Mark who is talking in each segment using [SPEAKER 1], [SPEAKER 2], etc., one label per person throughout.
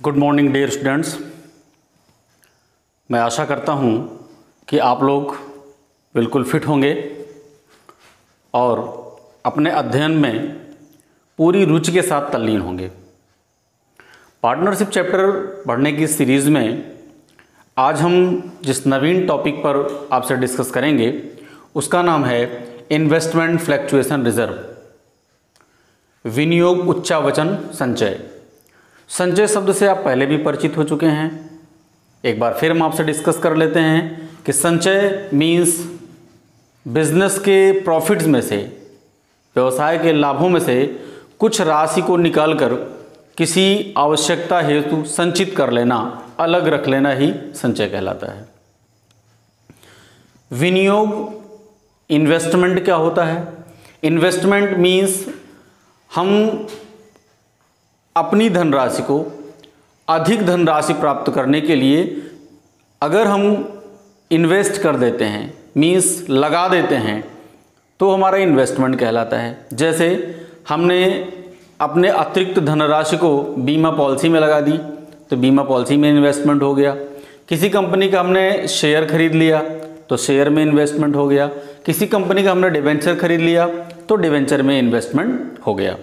[SPEAKER 1] Good morning dear students. मैं आशा करता हूँ कि आप लोग बिल्कुल फिट होंगे और अपने अध्ययन में पूरी रुचि के साथ तल्लीन होंगे। पार्टनरशिप चैप्टर पढ़ने की सीरीज़ में आज हम जिस नवीन टॉपिक पर आपसे डिस्कस करेंगे उसका नाम है इन्वेस्टमेंट फ्लैक्चुएशन रिजर्व, विनियोग उच्चावचन संचय। संचय शब्द से आप पहले भी परिचित हो चुके हैं। एक बार फिर हम आपसे डिस्कस कर लेते हैं कि संचय मीन्स बिजनेस के प्रॉफिट्स में से, व्यवसाय के लाभों में से कुछ राशि को निकालकर किसी आवश्यकता हेतु संचित कर लेना, अलग रख लेना ही संचय कहलाता है। विनियोग इन्वेस्टमेंट क्या होता है? इन्वेस्टमेंट मीन्स हम अपनी धनराशि को अधिक धनराशि प्राप्त करने के लिए अगर हम इन्वेस्ट कर देते हैं, मीन्स लगा देते हैं, तो हमारा इन्वेस्टमेंट कहलाता है। जैसे हमने अपने अतिरिक्त धनराशि को बीमा पॉलिसी में लगा दी तो बीमा पॉलिसी में इन्वेस्टमेंट हो गया। किसी कंपनी का हमने शेयर खरीद लिया तो शेयर में इन्वेस्टमेंट हो गया। किसी कंपनी का हमने डिवेंचर खरीद लिया तो डिवेंचर में इन्वेस्टमेंट हो गया।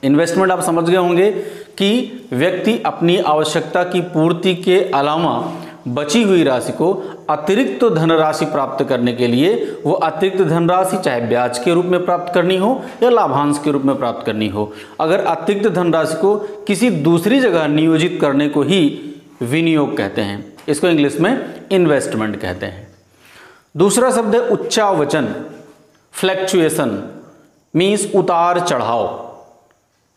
[SPEAKER 1] इन्वेस्टमेंट आप समझ गए होंगे कि व्यक्ति अपनी आवश्यकता की पूर्ति के अलावा बची हुई राशि को अतिरिक्त धनराशि प्राप्त करने के लिए वो अतिरिक्त धनराशि चाहे ब्याज के रूप में प्राप्त करनी हो या लाभांश के रूप में प्राप्त करनी हो, अगर अतिरिक्त धनराशि को किसी दूसरी जगह नियोजित करने को ही विनियोग कहते हैं। इसको इंग्लिश में इन्वेस्टमेंट कहते हैं। दूसरा शब्द है उच्चावचन, फ्लैक्चुएशन मीन्स उतार चढ़ाव।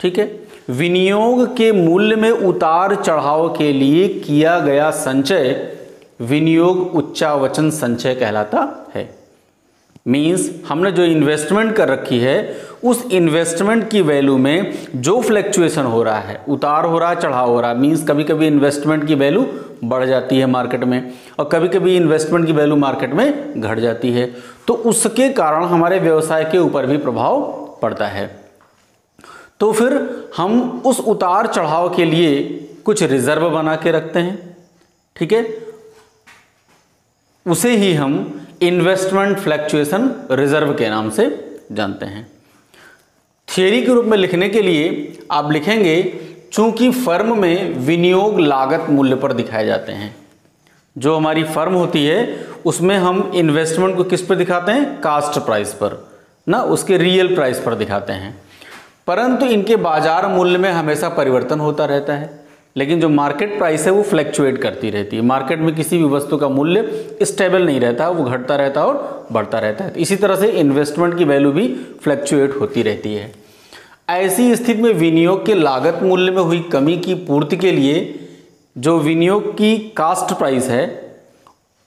[SPEAKER 1] ठीक है, विनियोग के मूल्य में उतार चढ़ाव के लिए किया गया संचय विनियोग उच्चावचन संचय कहलाता है। मीन्स हमने जो इन्वेस्टमेंट कर रखी है उस इन्वेस्टमेंट की वैल्यू में जो फ्लैक्चुएशन हो रहा है, उतार हो रहा है, चढ़ाव हो रहा है, मीन्स कभी कभी इन्वेस्टमेंट की वैल्यू बढ़ जाती है मार्केट में और कभी कभी इन्वेस्टमेंट की वैल्यू मार्केट में घट जाती है, तो उसके कारण हमारे व्यवसाय के ऊपर भी प्रभाव पड़ता है। तो फिर हम उस उतार चढ़ाव के लिए कुछ रिजर्व बना के रखते हैं। ठीक है, उसे ही हम इन्वेस्टमेंट फ्लैक्चुएशन रिजर्व के नाम से जानते हैं। थियरी के रूप में लिखने के लिए आप लिखेंगे, चूंकि फर्म में विनियोग लागत मूल्य पर दिखाए जाते हैं। जो हमारी फर्म होती है उसमें हम इन्वेस्टमेंट को किस पर दिखाते हैं? कास्ट प्राइस पर ना, उसके रियल प्राइस पर दिखाते हैं। परंतु इनके बाजार मूल्य में हमेशा परिवर्तन होता रहता है, लेकिन जो मार्केट प्राइस है वो फ्लैक्चुएट करती रहती है। मार्केट में किसी भी वस्तु का मूल्य स्टेबल नहीं रहता, वो घटता रहता है और बढ़ता रहता है। इसी तरह से इन्वेस्टमेंट की वैल्यू भी फ्लैक्चुएट होती रहती है। ऐसी स्थिति में विनियोग के लागत मूल्य में हुई कमी की पूर्ति के लिए जो विनियोग की कास्ट प्राइस है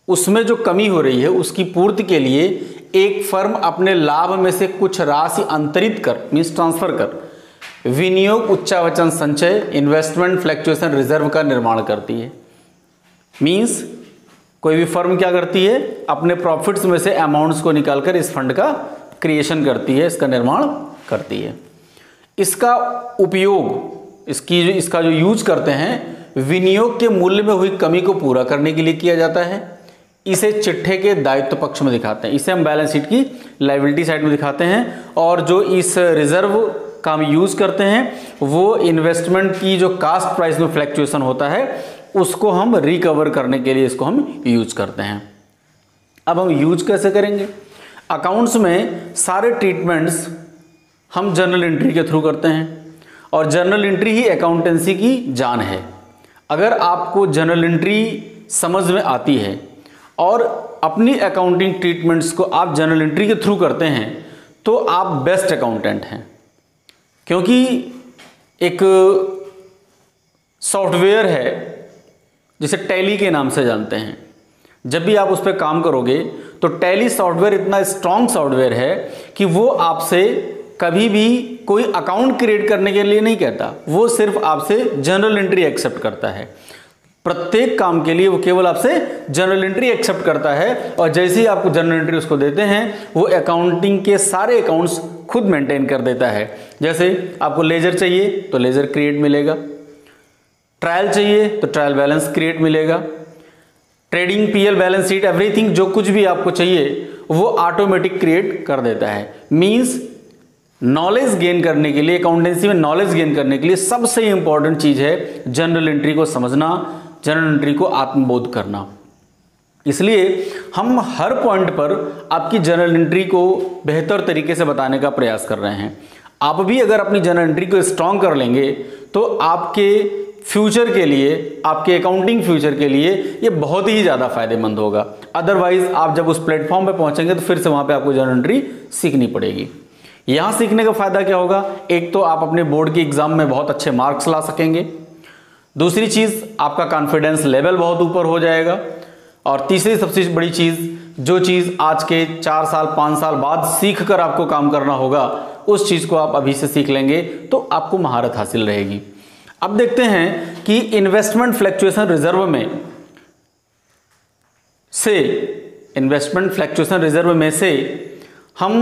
[SPEAKER 1] उसमें जो कमी हो रही है उसकी पूर्ति के लिए एक फर्म अपने लाभ में से कुछ राशि अंतरित कर, मीन्स ट्रांसफर कर, विनियोग उच्चावचन संचय इन्वेस्टमेंट फ्लैक्चुएशन रिजर्व का निर्माण करती है। मीन्स कोई भी फर्म क्या करती है? अपने प्रॉफिट्स में से अमाउंट्स को निकालकर इस फंड का क्रिएशन करती है, इसका निर्माण करती है। इसका उपयोग, इसका जो यूज करते हैं विनियोग के मूल्य में हुई कमी को पूरा करने के लिए किया जाता है। इसे चिट्ठे के दायित्व पक्ष में दिखाते हैं, इसे हम बैलेंस शीट की लायबिलिटी साइड में दिखाते हैं। और जो इस रिजर्व का हम यूज करते हैं वो इन्वेस्टमेंट की जो कास्ट प्राइस में फ्लैक्चुएशन होता है उसको हम रिकवर करने के लिए इसको हम यूज करते हैं। अब हम यूज कैसे करेंगे? अकाउंट्स में सारे ट्रीटमेंट्स हम जर्नल एंट्री के थ्रू करते हैं और जर्नल एंट्री ही अकाउंटेंसी की जान है। अगर आपको जर्नल एंट्री समझ में आती है और अपनी अकाउंटिंग ट्रीटमेंट्स को आप जर्नल एंट्री के थ्रू करते हैं तो आप बेस्ट अकाउंटेंट हैं। क्योंकि एक सॉफ्टवेयर है जिसे टैली के नाम से जानते हैं, जब भी आप उस पर काम करोगे तो टैली सॉफ्टवेयर इतना स्ट्रॉन्ग सॉफ्टवेयर है कि वो आपसे कभी भी कोई अकाउंट क्रिएट करने के लिए नहीं कहता, वो सिर्फ आपसे जर्नल एंट्री एक्सेप्ट करता है। प्रत्येक काम के लिए वो केवल आपसे जर्नल एंट्री एक्सेप्ट करता है और जैसे ही आपको जर्नल एंट्री उसको देते हैं वो अकाउंटिंग के सारे अकाउंट्स खुद मेंटेन कर देता है। जैसे आपको लेजर चाहिए तो लेजर क्रिएट मिलेगा, ट्रायल चाहिए तो ट्रायल बैलेंस क्रिएट मिलेगा, trading PL balance sheet everything जो कुछ भी आपको चाहिए वो ऑटोमेटिक क्रिएट कर देता है। मींस नॉलेज गेन करने के लिए, अकाउंटेंसी में नॉलेज गेन करने के लिए सबसे इंपॉर्टेंट चीज है जर्नल एंट्री को समझना, जर्नल एंट्री को आत्मबोध करना। इसलिए हम हर पॉइंट पर आपकी जर्नल एंट्री को बेहतर तरीके से बताने का प्रयास कर रहे हैं। आप भी अगर अपनी जर्नल एंट्री को स्ट्रांग कर लेंगे तो आपके फ्यूचर के लिए, आपके अकाउंटिंग फ्यूचर के लिए ये बहुत ही ज़्यादा फायदेमंद होगा। अदरवाइज आप जब उस प्लेटफॉर्म पे पहुंचेंगे तो फिर से वहां पे आपको जर्नल एंट्री सीखनी पड़ेगी। यहां सीखने का फायदा क्या होगा, एक तो आप अपने बोर्ड के एग्जाम में बहुत अच्छे मार्क्स ला सकेंगे, दूसरी चीज आपका कॉन्फिडेंस लेवल बहुत ऊपर हो जाएगा, और तीसरी सबसे बड़ी चीज, जो चीज आज के 4 साल 5 साल बाद सीख कर आपको काम करना होगा उस चीज को आप अभी से सीख लेंगे तो आपको महारत हासिल रहेगी। अब देखते हैं कि इन्वेस्टमेंट फ्लक्चुएशन रिजर्व में से हम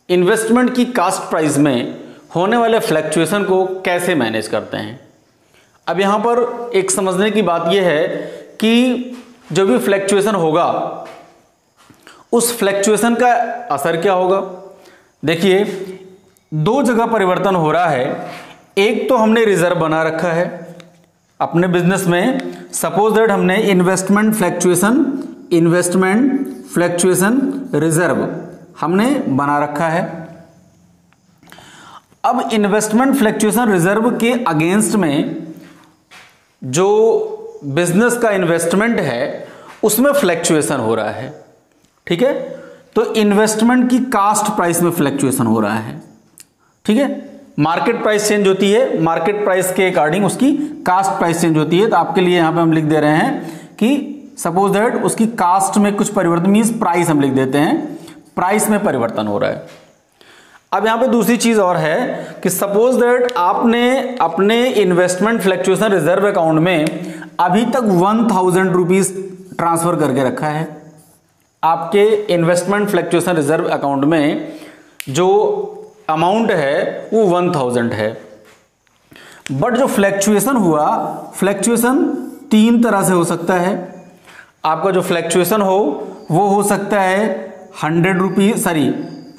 [SPEAKER 1] इन्वेस्टमेंट की कास्ट प्राइस में होने वाले फ्लक्चुएशन को कैसे मैनेज करते हैं। अब यहां पर एक समझने की बात यह है कि जो भी फ्लक्चुएशन होगा उस फ्लक्चुएशन का असर क्या होगा। देखिए, 2 जगह परिवर्तन हो रहा है। एक तो हमने रिजर्व बना रखा है अपने बिजनेस में, सपोज दैट हमने इन्वेस्टमेंट फ्लक्चुएशन रिजर्व हमने बना रखा है। अब इन्वेस्टमेंट फ्लक्चुएशन रिजर्व के अगेंस्ट में जो बिजनेस का इन्वेस्टमेंट है उसमें फ्लक्चुएशन हो रहा है, ठीक है। तो इन्वेस्टमेंट की कास्ट प्राइस में फ्लक्चुएशन हो रहा है, ठीक है। मार्केट प्राइस चेंज होती है, मार्केट प्राइस के अकॉर्डिंग उसकी कास्ट प्राइस चेंज होती है। तो आपके लिए यहां पे हम लिख दे रहे हैं कि सपोज दैट उसकी कास्ट में कुछ परिवर्तन, मींस प्राइस हम लिख देते हैं, प्राइस में परिवर्तन हो रहा है। अब यहां पे दूसरी चीज और है कि सपोज दैट आपने अपने इन्वेस्टमेंट फ्लक्चुएशन रिजर्व अकाउंट में अभी तक 1000 रुपीज ट्रांसफर करके रखा है। आपके इन्वेस्टमेंट फ्लक्चुएशन रिजर्व अकाउंट में जो अमाउंट है वो 1000 है, बट जो फ्लक्चुएशन हुआ, फ्लक्चुएशन 3 तरह से हो सकता है। आपका जो फ्लक्चुएशन हो वो हो सकता है 100 रुपीज,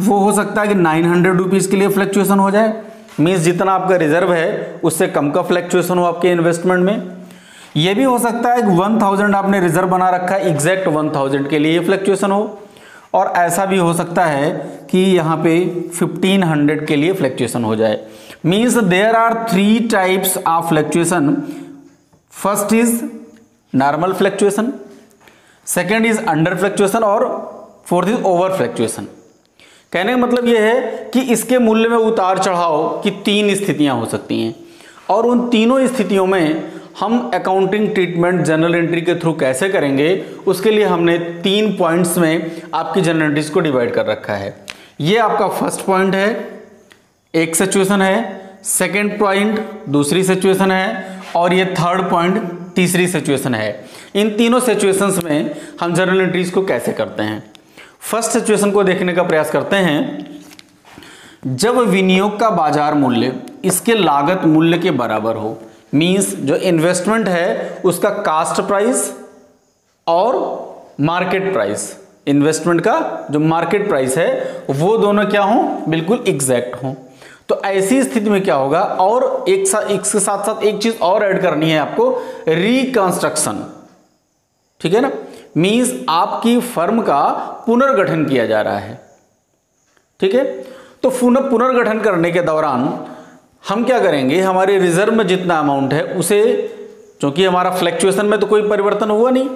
[SPEAKER 1] वो हो सकता है कि 900 रुपीज के लिए फ्लक्चुएशन हो जाए, मीन्स जितना आपका रिजर्व है उससे कम का फ्लक्चुएशन हो आपके इन्वेस्टमेंट में। यह भी हो सकता है कि 1000 आपने रिजर्व बना रखा है, एग्जैक्ट 1000 के लिए फ्लक्चुएशन हो, और ऐसा भी हो सकता है कि यहाँ पे 1500 के लिए फ्लक्चुएशन हो जाए। Means there are 3 types of fluctuation. First is normal fluctuation, second is under fluctuation, और फोर्थ इज ओवर फ्लक्चुएशन। कहने का मतलब यह है कि इसके मूल्य में उतार चढ़ाव की 3 स्थितियां हो सकती हैं, और उन तीनों स्थितियों में हम अकाउंटिंग ट्रीटमेंट जर्नल एंट्री के थ्रू कैसे करेंगे उसके लिए हमने 3 पॉइंट्स में आपकी जर्नल एंट्रीज को डिवाइड कर रखा है। ये आपका फर्स्ट पॉइंट है, एक सिचुएशन है, सेकेंड पॉइंट दूसरी सिचुएशन है, और ये थर्ड पॉइंट तीसरी सिचुएशन है। इन तीनों सिचुएशंस में हम जर्नल एंट्रीज को कैसे करते हैं। फर्स्ट सिचुएशन को देखने का प्रयास करते हैं। जब विनियोग का बाजार मूल्य इसके लागत मूल्य के बराबर हो, मींस जो इन्वेस्टमेंट है उसका कास्ट प्राइस और मार्केट प्राइस, इन्वेस्टमेंट का जो मार्केट प्राइस है वो दोनों क्या हो, बिल्कुल एग्जैक्ट हो। तो ऐसी स्थिति में क्या होगा, और एक के साथ साथ एक चीज और ऐड करनी है आपको, रिकंस्ट्रक्शन, ठीक है ना। मींस आपकी फर्म का पुनर्गठन किया जा रहा है, ठीक है। तो पुनर्गठन करने के दौरान हम क्या करेंगे, हमारे रिजर्व में जितना अमाउंट है उसे, क्योंकि हमारा फ्लक्चुएशन में तो कोई परिवर्तन हुआ नहीं,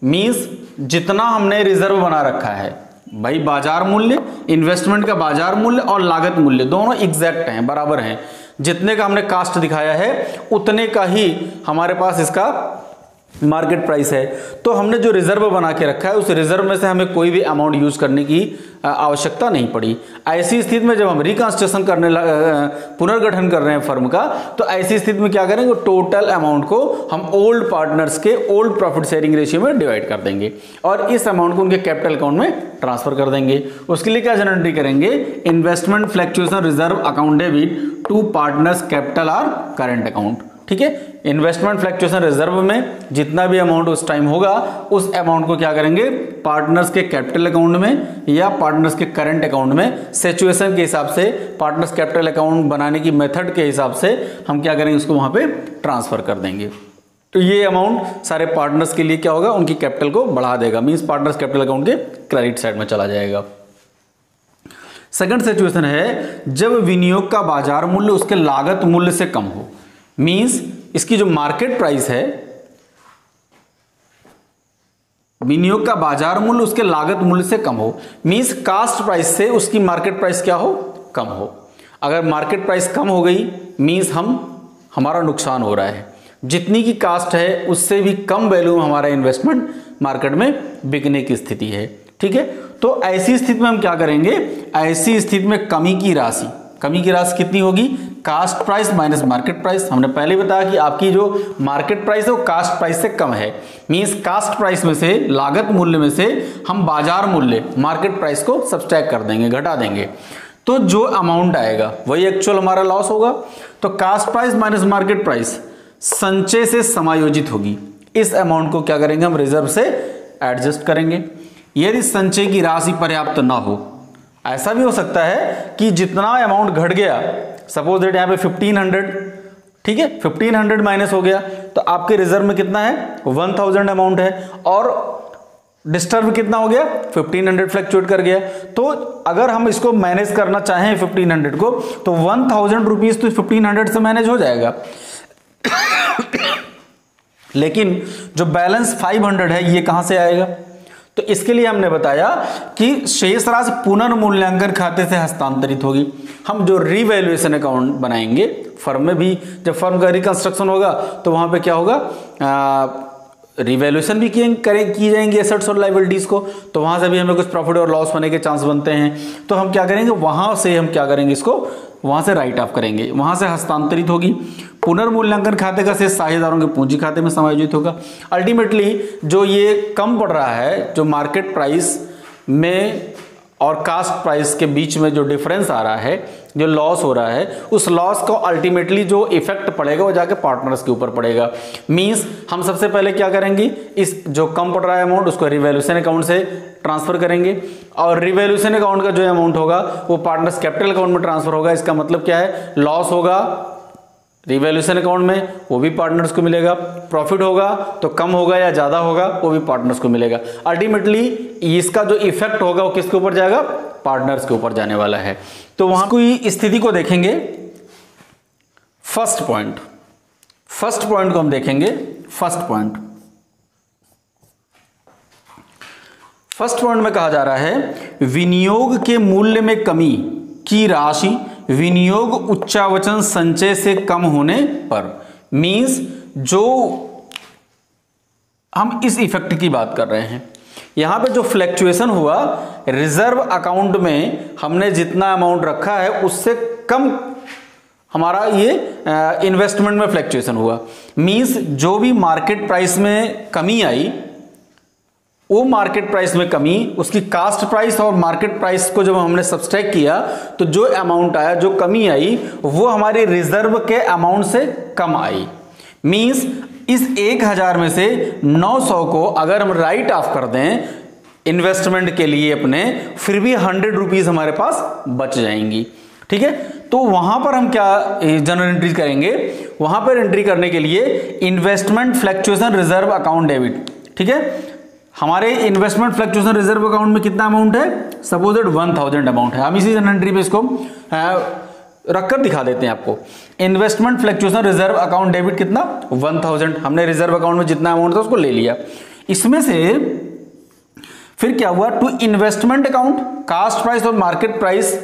[SPEAKER 1] मींस जितना हमने रिजर्व बना रखा है भाई, बाजार मूल्य, इन्वेस्टमेंट का बाजार मूल्य और लागत मूल्य दोनों एग्जैक्ट हैं, बराबर हैं। जितने का हमने कास्ट दिखाया है उतने का ही हमारे पास इसका मार्केट प्राइस है। तो हमने जो रिजर्व बना के रखा है उस रिजर्व में से हमें कोई भी अमाउंट यूज करने की आवश्यकता नहीं पड़ी। ऐसी स्थिति में जब हम रिकंस्ट्रक्शन पुनर्गठन कर रहे हैं फर्म का, तो ऐसी स्थिति में क्या करेंगे, टोटल अमाउंट को हम ओल्ड पार्टनर्स के ओल्ड प्रॉफिट शेयरिंग रेशियो में डिवाइड कर देंगे और इस अमाउंट को उनके कैपिटल अकाउंट में ट्रांसफर कर देंगे। उसके लिए क्या जनरल एंट्री करेंगे, investment fluctuation reserve account debit to partners capital और करंट अकाउंट, ठीक है। इन्वेस्टमेंट फ्लक्चुएशन रिजर्व में जितना भी अमाउंट उस टाइम होगा उस अमाउंट को क्या करेंगे, पार्टनर्स के कैपिटल अकाउंट में या पार्टनर्स के करंट अकाउंट में सिचुएशन के हिसाब से, पार्टनर्स कैपिटल अकाउंट बनाने की मेथड के हिसाब से हम क्या करेंगे, उसको वहां पे ट्रांसफर कर देंगे। तो ये अमाउंट सारे पार्टनर्स के लिए क्या होगा, उनकी कैपिटल को बढ़ा देगा, मींस पार्टनर्स कैपिटल अकाउंट के क्रेडिट साइड में चला जाएगा। सेकंड सिचुएशन है जब विनियोग का बाजार मूल्य उसके लागत मूल्य से कम हो, मींस इसकी जो मार्केट प्राइस है, विनियोग का बाजार मूल्य उसके लागत मूल्य से कम हो, मींस कास्ट प्राइस से उसकी मार्केट प्राइस क्या हो, कम हो। अगर मार्केट प्राइस कम हो गई मींस हमारा नुकसान हो रहा है, जितनी की कास्ट है उससे भी कम वैल्यू में हमारा इन्वेस्टमेंट मार्केट में बिकने की स्थिति है, ठीक है। तो ऐसी स्थिति में हम क्या करेंगे, ऐसी स्थिति में कमी की राशि कितनी होगी, cost price minus market price. हमने पहले बताया कि आपकी जो मार्केट प्राइस है वो कास्ट प्राइस से कम है, मींस कास्ट प्राइस में से, लागत मूल्य में से हम बाजार मूल्य मार्केट प्राइस को सब्सट्रैक्ट कर देंगे, घटा देंगे, तो जो अमाउंट आएगा वही एक्चुअल हमारा लॉस होगा। तो cost price minus market price संचय से समायोजित होगी, इस अमाउंट को क्या करेंगे, हम रिजर्व से एडजस्ट करेंगे। यदि संचय की राशि पर्याप्त ना हो, ऐसा भी हो सकता है कि जितना अमाउंट घट गया, सपोज दैट यहाँ पे 1500, ठीक है, 1500 माइनस हो गया तो आपके रिजर्व में कितना है, 1000 अमाउंट है, और डिस्टर्ब कितना हो गया, 1500 फ्लक्चुएट कर गया। तो अगर हम इसको मैनेज करना चाहें 1500 को, तो 1000 रुपीज तो 1500 से मैनेज हो जाएगा लेकिन जो बैलेंस 500 है ये कहां से आएगा, तो इसके लिए हमने बताया कि शेष राशि पुनर्मूल्यांकन खाते से हस्तांतरित होगी। हम जो रिवैल्यूएशन अकाउंट बनाएंगे फर्म में भी, जब फर्म का रिकंस्ट्रक्शन होगा तो वहां पे क्या होगा, रिवैल्यूएशन भी की जाएंगी एसेट्स और लायबिलिटीज को, तो वहां से भी हमें कुछ प्रॉफिट और लॉस होने के चांस बनते हैं। तो हम क्या करेंगे, वहां से हम क्या करेंगे, इसको वहां से राइट ऑफ करेंगे, वहां से हस्तांतरित होगी। पुनर्मूल्यांकन खाते का शेष साझेदारों के पूंजी खाते में समायोजित होगा। अल्टीमेटली जो ये कम पड़ रहा है, जो मार्केट प्राइस में और कास्ट प्राइस के बीच में जो डिफरेंस आ रहा है, जो लॉस हो रहा है, उस लॉस को अल्टीमेटली जो इफेक्ट पड़ेगा वो जाके पार्टनर्स के ऊपर पड़ेगा। मींस हम सबसे पहले क्या करेंगे, इस जो कम पड़ रहा है अमाउंट उसको रिवैल्यूएशन अकाउंट से ट्रांसफर करेंगे, और रिवैल्यूएशन अकाउंट का जो अमाउंट होगा वो पार्टनर्स कैपिटल अकाउंट में ट्रांसफर होगा। इसका मतलब क्या है, लॉस होगा रिवैल्यूएशन अकाउंट में वो भी पार्टनर्स को मिलेगा, प्रॉफिट होगा तो कम होगा या ज्यादा होगा वो भी पार्टनर्स को मिलेगा। अल्टीमेटली इसका जो इफेक्ट होगा वो किसके ऊपर जाएगा, पार्टनर्स के ऊपर जाने वाला है। तो वहां कोई स्थिति को देखेंगे, फर्स्ट पॉइंट को हम देखेंगे। फर्स्ट पॉइंट में कहा जा रहा है विनियोग के मूल्य में कमी की राशि विनियोग उच्चावचन संचय से कम होने पर, मींस जो हम इस इफेक्ट की बात कर रहे हैं, यहां पे जो फ्लैक्चुएशन हुआ रिजर्व अकाउंट में हमने जितना अमाउंट रखा है उससे कम हमारा ये इन्वेस्टमेंट में फ्लैक्चुएशन हुआ, मींस जो भी मार्केट प्राइस में कमी आई, वो मार्केट प्राइस में कमी, उसकी कास्ट प्राइस और मार्केट प्राइस को जब हमने सब्सट्रैक्ट किया तो जो अमाउंट आया, जो कमी आई, वो हमारे रिजर्व के अमाउंट से कम आई। मींस इस 1000 में से 900 को अगर हम राइट ऑफ कर दें इन्वेस्टमेंट के लिए अपने, फिर भी 100 रुपीज हमारे पास बच जाएंगी, ठीक है। तो वहां पर हम क्या जनरल एंट्री करेंगे, वहां पर एंट्री करने के लिए investment fluctuation reserve account debit, ठीक है। हमारे इन्वेस्टमेंट फ्लक्चुएशन रिजर्व अकाउंट में कितना अमाउंट है, सपोज 1000 अमाउंट है। हम इसी जनरल एंट्री पे इसको रखकर दिखा देते हैं आपको। Investment fluctuation reserve account debit कितना, 1000, हमने रिजर्व अकाउंट में जितना अमाउंट था उसको ले लिया। इसमें से फिर क्या हुआ, to investment account cost price और मार्केट प्राइस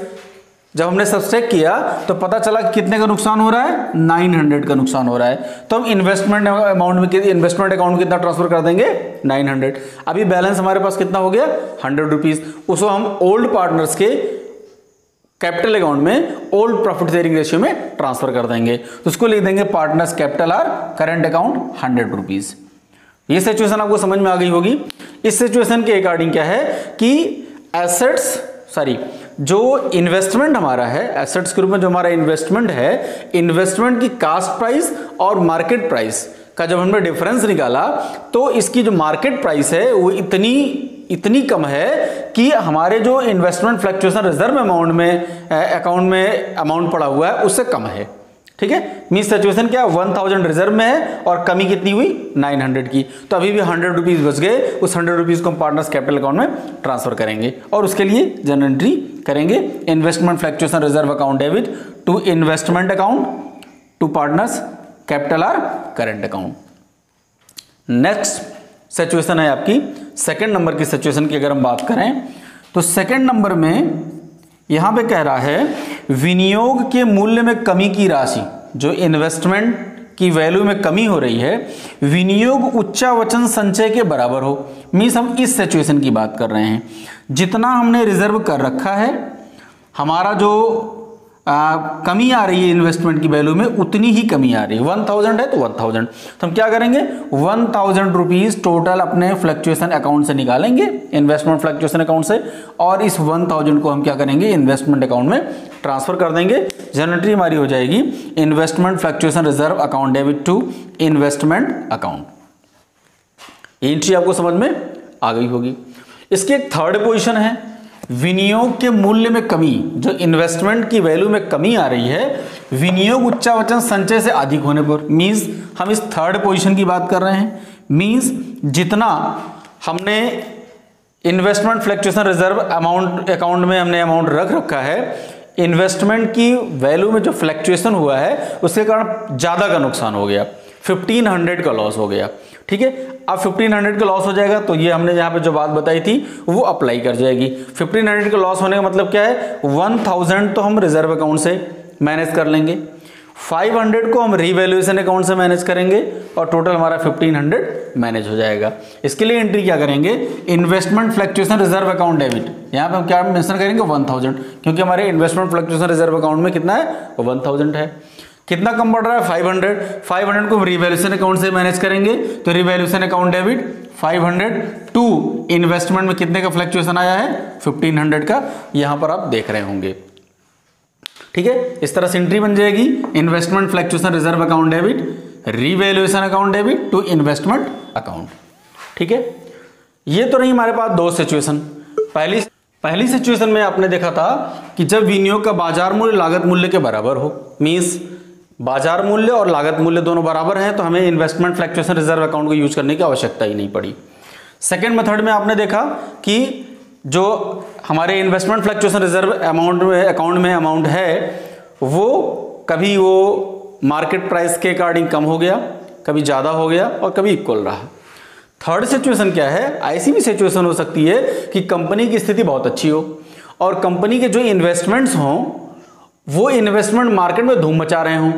[SPEAKER 1] जब हमने सब्सट्रैक्ट किया तो पता चला कि कितने का नुकसान हो रहा है, 900 का नुकसान हो रहा है। तो हम इन्वेस्टमेंट अमाउंट में, इन्वेस्टमेंट अकाउंट में कितना ट्रांसफर कर देंगे, 900। अभी बैलेंस हमारे पास कितना हो गया, 100 रुपीज। उसको हम ओल्ड पार्टनर्स के कैपिटल अकाउंट में ओल्ड प्रॉफिट शेयरिंग रेशियो में ट्रांसफर कर देंगे, तो उसको लिख देंगे पार्टनर्स कैपिटल और करंट अकाउंट 100 रुपीज। ये सिचुएशन आपको समझ में आ गई होगी। इस सिचुएशन के अकॉर्डिंग क्या है कि जो इन्वेस्टमेंट हमारा है एसेट्स के रूप में, जो हमारा इन्वेस्टमेंट है, इन्वेस्टमेंट की कास्ट प्राइस और मार्केट प्राइस का जब हमने डिफरेंस निकाला तो इसकी जो मार्केट प्राइस है वो इतनी कम है कि हमारे जो इन्वेस्टमेंट फ्लक्चुएशन रिजर्व अमाउंट में अकाउंट में अमाउंट पड़ा हुआ है उससे कम है। ठीक है, मीन सिचुएशन क्या, 1000 रिजर्व में है और कमी कितनी हुई 900 की, तो अभी भी 100 रुपीज बच गए। उस 100 रुपीज को हम पार्टनर्स कैपिटल अकाउंट में ट्रांसफर करेंगे और उसके लिए जनरल एंट्री करेंगे, investment fluctuation reserve account debit to investment account to partners capital or current account. Next situation है आपकी सेकंड नंबर की सिचुएशन की अगर हम बात करें तो सेकंड नंबर में यहां पे कह रहा है विनियोग के मूल्य में कमी की राशि, जो इन्वेस्टमेंट की वैल्यू में कमी हो रही है, विनियोग उच्चावचन संचय के बराबर हो। मीन्स हम इस सिचुएशन की बात कर रहे हैं, जितना हमने रिजर्व कर रखा है हमारा जो कमी आ रही है इन्वेस्टमेंट की वैल्यू में उतनी ही कमी आ रही है। 1000 है तो 1000, तो हम क्या करेंगे 1000 रुपीज टोटल अपने फ्लक्चुएशन अकाउंट से निकालेंगे, इन्वेस्टमेंट फ्लक्चुएशन अकाउंट से, और इस 1000 को हम क्या करेंगे इन्वेस्टमेंट अकाउंट में ट्रांसफर कर देंगे। जनरल एंट्री हमारी हो जाएगी investment fluctuation reserve account debit to investment account. Entry आपको समझ में आ गई होगी। इसकी एक थर्ड पोजीशन है, विनियोग के मूल्य में कमी, जो इन्वेस्टमेंट की वैल्यू में कमी आ रही है विनियोग उच्चावचन संचय से अधिक होने पर। मींस हम इस थर्ड पोजीशन की बात कर रहे हैं। मींस जितना हमने investment fluctuation reserve amount account में हमने अमाउंट रख रखा है, इन्वेस्टमेंट की वैल्यू में जो फ्लक्चुएशन हुआ है उसके कारण ज्यादा का नुकसान हो गया, 1500 का लॉस हो गया। ठीक है, अब 1500 का लॉस हो जाएगा तो ये हमने यहाँ पे जो बात बताई थी वो अप्लाई कर जाएगी। 1500 का लॉस होने का मतलब क्या है, 1000 तो हम रिजर्व अकाउंट से मैनेज कर लेंगे, 500 को हम रिवैल्यूएशन अकाउंट से मैनेज करेंगे और टोटल हमारा 1500 मैनेज हो जाएगा। इसके लिए एंट्री क्या करेंगे, investment fluctuation reserve account debit, यहाँ पे हम क्या मेंशन करेंगे 1000, क्योंकि हमारे इन्वेस्टमेंट फ्लक्चुएशन रिजर्व अकाउंट में कितना है 1000 है। कितना कम पड़ रहा है 500 को रिवैल्यूएशन अकाउंट से मैनेज करेंगे तो revaluation account debit 500 to investment में कितने का फ्लक्चुएशन आया है 1500 का, यहां पर आप देख रहे होंगे। ठीक है, इस तरह से एंट्री बन जाएगी investment fluctuation reserve account debit revaluation account debit to investment account. ठीक है, ये तो नहीं हमारे पास दो सिचुएशन। पहली सिचुएशन में आपने देखा था कि जब विनियोग का बाजार मूल्य लागत मूल्य के बराबर हो, मींस बाजार मूल्य और लागत मूल्य दोनों बराबर हैं तो हमें इन्वेस्टमेंट फ्लक्चुएशन रिजर्व अकाउंट को यूज करने की आवश्यकता ही नहीं पड़ी। सेकंड मेथड में आपने देखा कि जो हमारे इन्वेस्टमेंट फ्लक्चुएशन रिजर्व अमाउंट में अकाउंट में अमाउंट है वो कभी वो मार्केट प्राइस के अकॉर्डिंग कम हो गया, कभी ज़्यादा हो गया और कभी इक्वल रहा। थर्ड सिचुएशन क्या है, ऐसी भी सिचुएशन हो सकती है कि कंपनी की स्थिति बहुत अच्छी हो और कंपनी के जो इन्वेस्टमेंट्स हों वो इन्वेस्टमेंट मार्केट में धूम मचा रहे हों,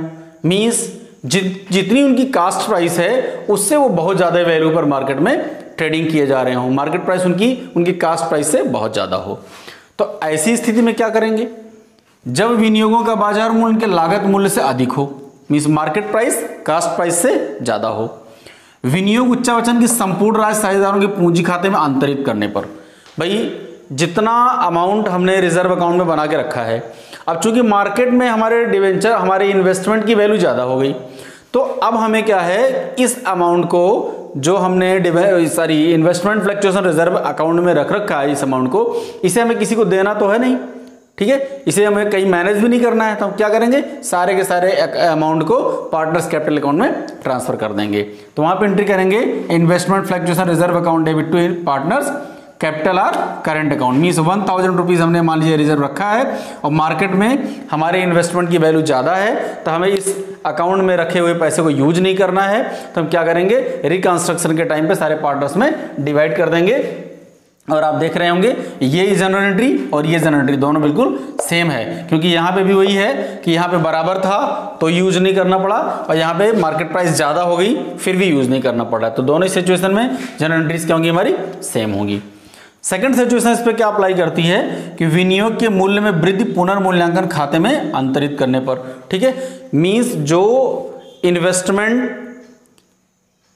[SPEAKER 1] मींस जितनी उनकी कास्ट प्राइस है उससे वो बहुत ज़्यादा वैल्यू पर मार्केट में ट्रेडिंग किए जा रहे हों, मार्केट प्राइस उनकी कास्ट प्राइस से बहुत ज़्यादा हो। तो ऐसी स्थिति में क्या करेंगे, जब विनियोगों का बाजार मूल्य उनके लागत मूल्य से अधिक हो, means market price cost price से ज़्यादा हो, विनियोग उच्चावचन की संपूर्ण राशि साझेदारों के पूंजी खाते में अंतरित करने पर। भाई जितना अमाउंट हमने रिजर्व अकाउंट में बना के रखा है, अब चूंकि मार्केट में हमारे डिवेंचर हमारे इन्वेस्टमेंट की वैल्यू ज़्यादा हो गई तो अब हमें क्या है इस अमाउंट को जो हमने इन्वेस्टमेंट फ्लक्चुएशन रिजर्व अकाउंट में रख रखा है, इस अमाउंट को इसे हमें किसी को देना तो है नहीं। ठीक है, इसे हमें कहीं मैनेज भी नहीं करना है तो हम क्या करेंगे सारे के सारे अमाउंट को पार्टनर्स कैपिटल अकाउंट में ट्रांसफर कर देंगे। तो वहां पे एंट्री करेंगे investment fluctuation reserve account debit to partners capital or current account. Means 1000 rupees हमने मान लीजिए रिजर्व रखा है और मार्केट में हमारे इन्वेस्टमेंट की वैल्यू ज़्यादा है तो हमें इस अकाउंट में रखे हुए पैसे को यूज नहीं करना है तो हम क्या करेंगे रिकंस्ट्रक्शन के टाइम पे सारे पार्टनर्स में डिवाइड कर देंगे। और आप देख रहे होंगे ये जनरल एंट्री और ये जनरल एंट्री दोनों बिल्कुल सेम है, क्योंकि यहाँ पे भी वही है कि यहाँ पे बराबर था तो यूज नहीं करना पड़ा और यहाँ पे मार्केट प्राइस ज़्यादा हो गई फिर भी यूज नहीं करना पड़ा। तो दोनों सिचुएशन में जनरल एंट्रीज क्या होंगी हमारी सेम होंगी। सेकंड सिचुएशन इस पे क्या अप्लाई करती है कि विनियोग के मूल्य में वृद्धि पुनर्मूल्यांकन खाते में अंतरित करने पर। ठीक है, मींस जो इन्वेस्टमेंट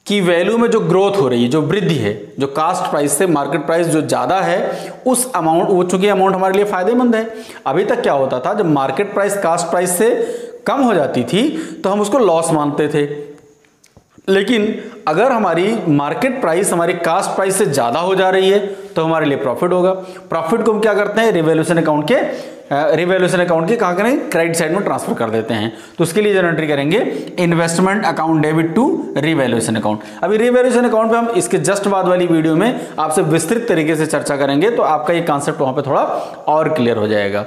[SPEAKER 1] की वैल्यू में जो ग्रोथ हो रही है, जो वृद्धि है, जो कास्ट प्राइस से मार्केट प्राइस जो ज़्यादा है उस अमाउंट, वो चूंकि अमाउंट हमारे लिए फायदेमंद है। अभी तक क्या होता था, जब मार्केट प्राइस कास्ट प्राइस से कम हो जाती थी तो हम उसको लॉस मानते थे, लेकिन अगर हमारी मार्केट प्राइस हमारी कास्ट प्राइस से ज़्यादा हो जा रही है तो हमारे लिए प्रॉफिट होगा। प्रॉफिट को हम क्या करते हैं, रिवैल्यूएशन अकाउंट के कहाँ करें, क्रेडिट साइड में ट्रांसफर कर देते हैं। तो उसके लिए जो एंट्री करेंगे, investment account debit to revaluation account. अभी रिवैल्यूएशन अकाउंट पे हम इसके जस्ट बाद वाली वीडियो में आपसे विस्तृत तरीके से चर्चा करेंगे, तो आपका ये कॉन्सेप्ट वहां पे थोड़ा और क्लियर हो जाएगा।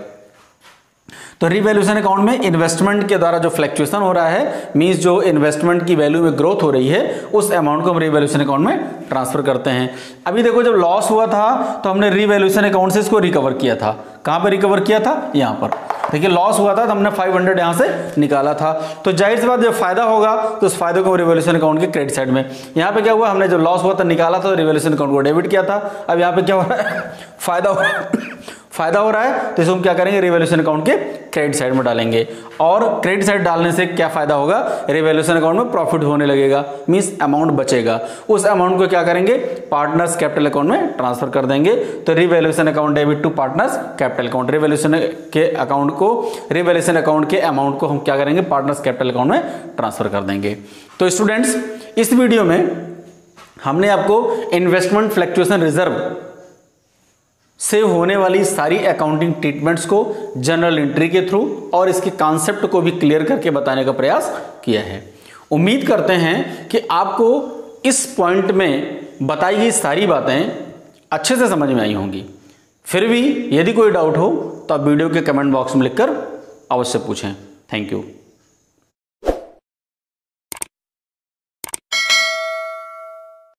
[SPEAKER 1] तो रिवैल्यूएशन अकाउंट में इन्वेस्टमेंट के द्वारा जो फ्लक्चुएशन हो रहा है, मींस जो इन्वेस्टमेंट की वैल्यू में ग्रोथ हो रही है, उस अमाउंट को हम रिवैल्यूएशन अकाउंट में ट्रांसफर करते हैं। अभी देखो, जब लॉस हुआ था तो हमने रिवैल्यूएशन अकाउंट से इसको रिकवर किया था। कहां पर रिकवर किया था, यहां पर। देखिए लॉस हुआ था तो हमने 500 यहां से निकाला था, तो जाहिर सी बात जब फायदा होगा तो उस फायदे को रिवैल्यूएशन अकाउंट के क्रेडिट साइड में। यहां पे क्या हुआ, हमने जब लॉस हुआ था निकाला था तो रिवैल्यूएशन अकाउंट को डेबिट किया था। अब यहां पे क्या हो रहा है, फायदा हो रहा है तो इसको हम क्या करेंगे, रिवैल्यूएशन अकाउंट के क्रेडिट साइड में डालेंगे। और क्रेडिट साइड डालने से क्या फायदा होगा, रिवैल्यूएशन अकाउंट में प्रॉफिट होने लगेगा, मींस अमाउंट बचेगा। उस अमाउंट को क्या करेंगे, पार्टनर्स कैपिटल अकाउंट में ट्रांसफर कर देंगे। तो revaluation account debit to partners capital account, revaluation के अमाउंट को हम क्या करेंगे, पार्टनर्स कैपिटल अकाउंट में ट्रांसफर कर देंगे। तो स्टूडेंट्स, इस वीडियो में हमने आपको इन्वेस्टमेंट फ्लक्चुएशन रिजर्व से होने वाली सारी अकाउंटिंग ट्रीटमेंट्स को जनरल एंट्री के थ्रू और इसके कॉन्सेप्ट को भी क्लियर करके बताने का प्रयास किया है। उम्मीद करते हैं कि आपको इस पॉइंट में बताई गई सारी बातें अच्छे से समझ में आई होंगी। फिर भी यदि कोई डाउट हो तो आप वीडियो के कमेंट बॉक्स में लिखकर अवश्य पूछें। Thank you.